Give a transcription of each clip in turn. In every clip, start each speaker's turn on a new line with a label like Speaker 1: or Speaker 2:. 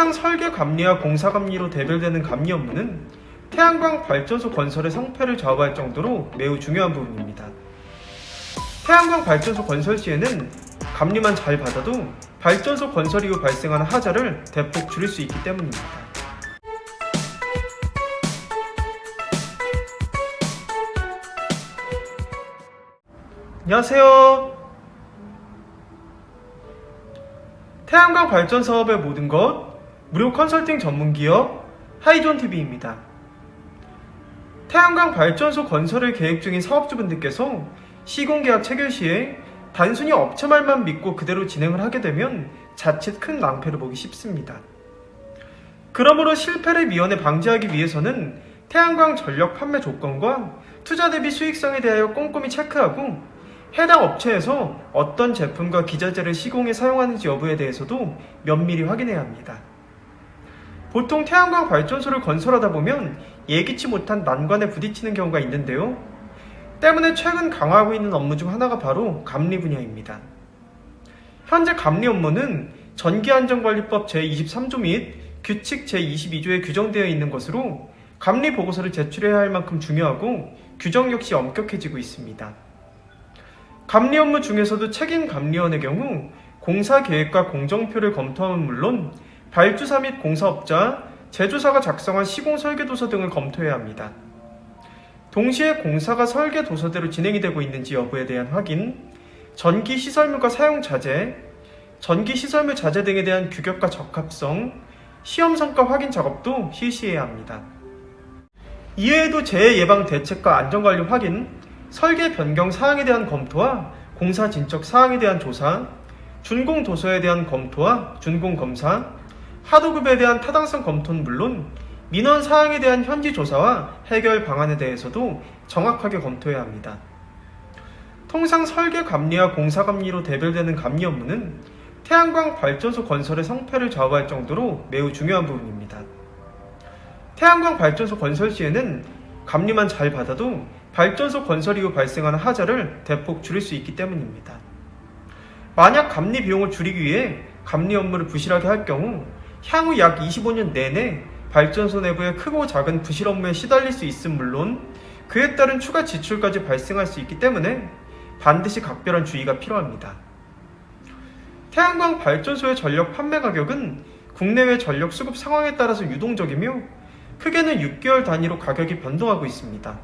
Speaker 1: 통상 설계 감리와 공사 감리로 대별되는 감리 업무는 태양광 발전소 건설의 성패를 좌우할 정도로 매우 중요한 부분입니다. 태양광 발전소 건설 시에는 감리만 잘 받아도 발전소 건설 이후 발생하는 하자를 대폭 줄일 수 있기 때문입니다. 안녕하세요. 태양광 발전 사업의 모든 것 무료 컨설팅 전문 기업 하이존TV입니다. 태양광 발전소 건설을 계획 중인 사업주분들께서 시공계약 체결 시에 단순히 업체 말만 믿고 그대로 진행을 하게 되면 자칫 큰 낭패를 보기 쉽습니다. 그러므로 실패를 미연에 방지하기 위해서는 태양광 전력 판매 조건과 투자 대비 수익성에 대하여 꼼꼼히 체크하고 해당 업체에서 어떤 제품과 기자재를 시공에 사용하는지 여부에 대해서도 면밀히 확인해야 합니다. 보통 태양광 발전소를 건설하다 보면 예기치 못한 난관에 부딪히는 경우가 있는데요. 때문에 최근 강화하고 있는 업무 중 하나가 바로 감리 분야입니다. 현재 감리 업무는 전기안전관리법 제23조 및 규칙 제22조에 규정되어 있는 것으로 감리 보고서를 제출해야 할 만큼 중요하고 규정 역시 엄격해지고 있습니다. 감리 업무 중에서도 책임감리원의 경우 공사계획과 공정표를 검토함은 물론 발주사 및 공사업자, 제조사가 작성한 시공설계도서 등을 검토해야 합니다. 동시에 공사가 설계도서대로 진행이 되고 있는지 여부에 대한 확인, 전기시설물과 사용자재, 전기시설물 자재 등에 대한 규격과 적합성, 시험성과 확인 작업도 실시해야 합니다. 이외에도 재해 예방 대책과 안전관리 확인, 설계 변경 사항에 대한 검토와 공사 진척 사항에 대한 조사, 준공 도서에 대한 검토와 준공 검사, 하도급에 대한 타당성 검토는 물론 민원 사항에 대한 현지 조사와 해결 방안에 대해서도 정확하게 검토해야 합니다. 통상 설계 감리와 공사 감리로 대별되는 감리 업무는 태양광 발전소 건설의 성패를 좌우할 정도로 매우 중요한 부분입니다. 태양광 발전소 건설 시에는 감리만 잘 받아도 발전소 건설 이후 발생하는 하자를 대폭 줄일 수 있기 때문입니다. 만약 감리 비용을 줄이기 위해 감리 업무를 부실하게 할 경우 향후 약 25년 내내 발전소 내부의 크고 작은 부실 업무에 시달릴 수 있음 물론 그에 따른 추가 지출까지 발생할 수 있기 때문에 반드시 각별한 주의가 필요합니다. 태양광 발전소의 전력 판매 가격은 국내외 전력 수급 상황에 따라서 유동적이며 크게는 6개월 단위로 가격이 변동하고 있습니다.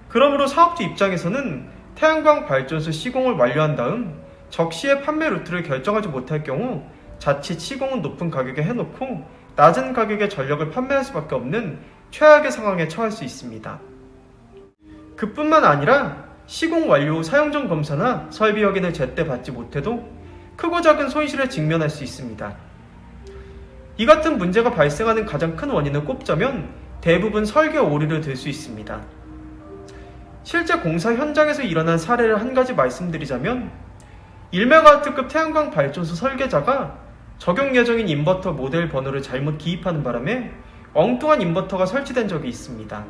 Speaker 1: 그러므로 사업주 입장에서는 태양광 발전소 시공을 완료한 다음 적시에 판매 루트를 결정하지 못할 경우 자칫 시공은 높은 가격에 해놓고 낮은 가격에 전력을 판매할 수밖에 없는 최악의 상황에 처할 수 있습니다. 그뿐만 아니라 시공 완료 후 사용 전 검사나 설비 확인을 제때 받지 못해도 크고 작은 손실에 직면할 수 있습니다. 이 같은 문제가 발생하는 가장 큰 원인을 꼽자면 대부분 설계 오류를 들 수 있습니다. 실제 공사 현장에서 일어난 사례를 한 가지 말씀드리자면 1메가와트급 태양광 발전소 설계자가 적용 예정인 인버터 모델 번호를 잘못 기입하는 바람에 엉뚱한 인버터가 설치된 적이 있습니다.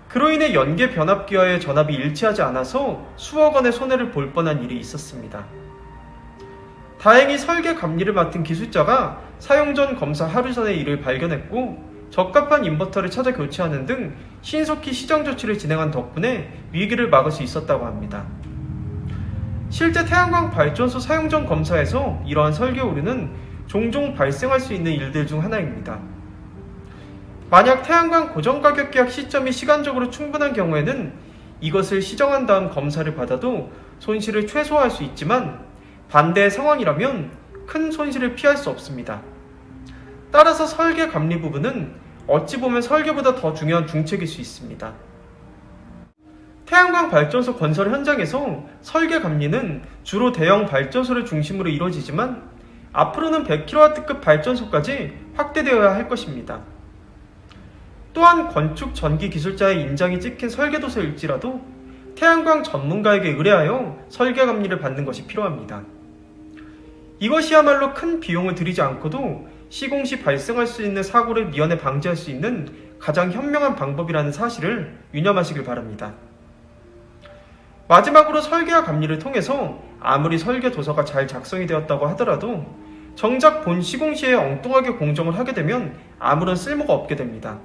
Speaker 1: 그로 인해 연계 변압기와의 전압이 일치하지 않아서 수억 원의 손해를 볼 뻔한 일이 있었습니다. 다행히 설계 감리를 맡은 기술자가 사용 전 검사 하루 전에 이를 발견했고 적합한 인버터를 찾아 교체하는 등 신속히 시정 조치를 진행한 덕분에 위기를 막을 수 있었다고 합니다. 실제 태양광 발전소 사용 전 검사에서 이러한 설계 오류는 종종 발생할 수 있는 일들 중 하나입니다. 만약 태양광 고정가격 계약 시점이 시간적으로 충분한 경우에는 이것을 시정한 다음 검사를 받아도 손실을 최소화할 수 있지만 반대의 상황이라면 큰 손실을 피할 수 없습니다. 따라서 설계 감리 부분은 어찌 보면 설계보다 더 중요한 중책일 수 있습니다. 태양광 발전소 건설 현장에서 설계 감리는 주로 대형 발전소를 중심으로 이루어지지만 앞으로는 100kW급 발전소까지 확대되어야 할 것입니다. 또한 건축 전기 기술자의 인장이 찍힌 설계도서일지라도 태양광 전문가에게 의뢰하여 설계 감리를 받는 것이 필요합니다. 이것이야말로 큰 비용을 들이지 않고도 시공 시 발생할 수 있는 사고를 미연에 방지할 수 있는 가장 현명한 방법이라는 사실을 유념하시길 바랍니다. 마지막으로 설계와 감리를 통해서 아무리 설계 도서가 잘 작성이 되었다고 하더라도 정작 본 시공시에 엉뚱하게 공정을 하게 되면 아무런 쓸모가 없게 됩니다.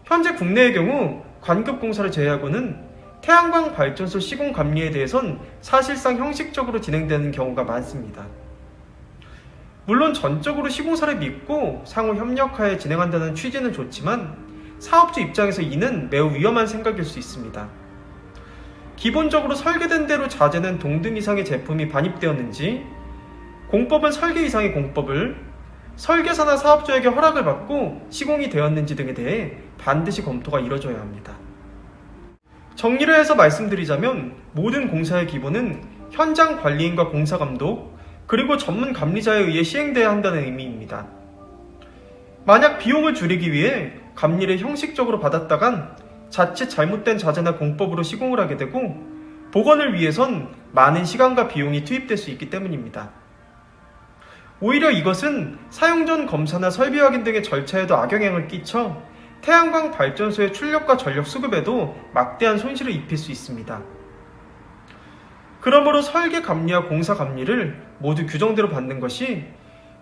Speaker 1: 현재 국내의 경우 관급공사를 제외하고는 태양광 발전소 시공 감리에 대해선 사실상 형식적으로 진행되는 경우가 많습니다. 물론 전적으로 시공사를 믿고 상호 협력하에 진행한다는 취지는 좋지만 사업주 입장에서 이는 매우 위험한 생각일 수 있습니다. 기본적으로 설계된 대로 자재는 동등 이상의 제품이 반입되었는지, 공법은 설계 이상의 공법을, 설계사나 사업주에게 허락을 받고 시공이 되었는지 등에 대해 반드시 검토가 이뤄져야 합니다. 정리를 해서 말씀드리자면 모든 공사의 기본은 현장 관리인과 공사 감독, 그리고 전문 감리자에 의해 시행돼야 한다는 의미입니다. 만약 비용을 줄이기 위해 감리를 형식적으로 받았다간 자칫 잘못된 자재나 공법으로 시공을 하게 되고 복원을 위해선 많은 시간과 비용이 투입될 수 있기 때문입니다. 오히려 이것은 사용 전 검사나 설비 확인 등의 절차에도 악영향을 끼쳐 태양광 발전소의 출력과 전력 수급에도 막대한 손실을 입힐 수 있습니다. 그러므로 설계 감리와 공사 감리를 모두 규정대로 받는 것이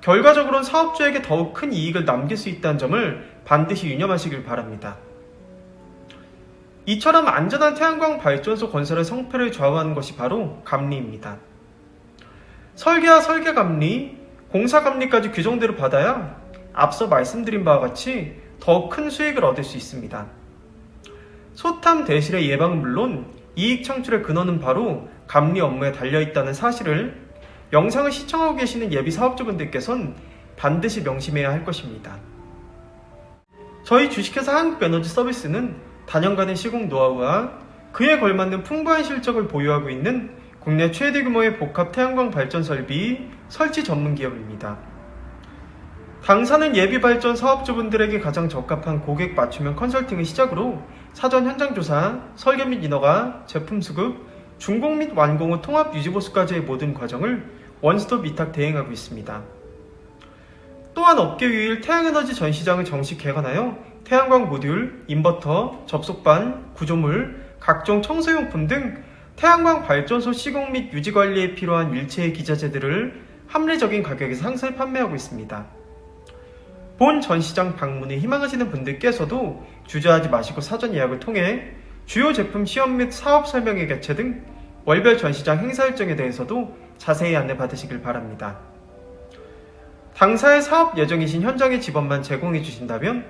Speaker 1: 결과적으로는 사업주에게 더욱 큰 이익을 남길 수 있다는 점을 반드시 유념하시길 바랍니다. 이처럼 안전한 태양광 발전소 건설의 성패를 좌우하는 것이 바로 감리입니다. 설계와 설계 감리, 공사 감리까지 규정대로 받아야 앞서 말씀드린 바와 같이 더 큰 수익을 얻을 수 있습니다. 소탐 대실의 예방은 물론 이익 창출의 근원은 바로 감리 업무에 달려있다는 사실을 영상을 시청하고 계시는 예비 사업주분들께서는 반드시 명심해야 할 것입니다. 저희 주식회사 한국에너지서비스는 단연간의 시공 노하우와 그에 걸맞는 풍부한 실적을 보유하고 있는 국내 최대 규모의 복합 태양광 발전 설비 설치 전문 기업입니다. 당사는 예비 발전 사업주분들에게 가장 적합한 고객 맞춤형 컨설팅을 시작으로 사전 현장 조사, 설계 및 인허가, 제품 수급, 준공 및 완공 후 통합 유지 보수까지의 모든 과정을 원스톱 위탁 대행하고 있습니다. 또한 업계 유일 태양에너지 전시장을 정식 개관하여 태양광 모듈, 인버터, 접속반, 구조물, 각종 청소용품 등 태양광 발전소 시공 및 유지 관리에 필요한 일체의 기자재들을 합리적인 가격에 상설 판매하고 있습니다. 본 전시장 방문을 희망하시는 분들께서도 주저하지 마시고 사전 예약을 통해 주요 제품 시험 및 사업 설명회 개최 등 월별 전시장 행사 일정에 대해서도 자세히 안내 받으시길 바랍니다. 당사의 사업 예정이신 현장의 지번만 제공해 주신다면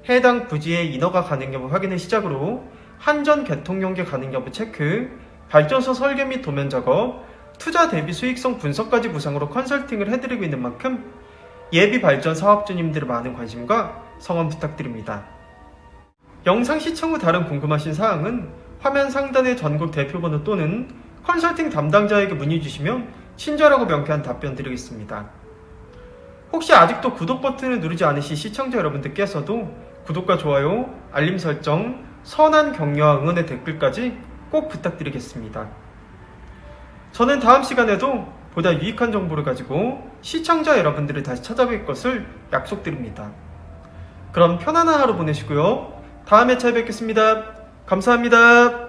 Speaker 1: 해당 부지의 인허가 가능 여부 확인을 시작으로 한전 개통 연계 가능 여부 체크, 발전소 설계 및 도면 작업, 투자 대비 수익성 분석까지 무상으로 컨설팅을 해드리고 있는 만큼 예비 발전 사업주님들의 많은 관심과 성원 부탁드립니다. 영상 시청 후 다른 궁금하신 사항은 화면 상단의 전국 대표번호 또는 컨설팅 담당자에게 문의 주시면 친절하고 명쾌한 답변 드리겠습니다. 혹시 아직도 구독 버튼을 누르지 않으신 시청자 여러분들께서도 구독과 좋아요, 알림 설정, 선한 격려와 응원의 댓글까지 꼭 부탁드리겠습니다. 저는 다음 시간에도 보다 유익한 정보를 가지고 시청자 여러분들을 다시 찾아뵐 것을 약속드립니다. 그럼 편안한 하루 보내시고요. 다음에 찾아뵙겠습니다. 감사합니다.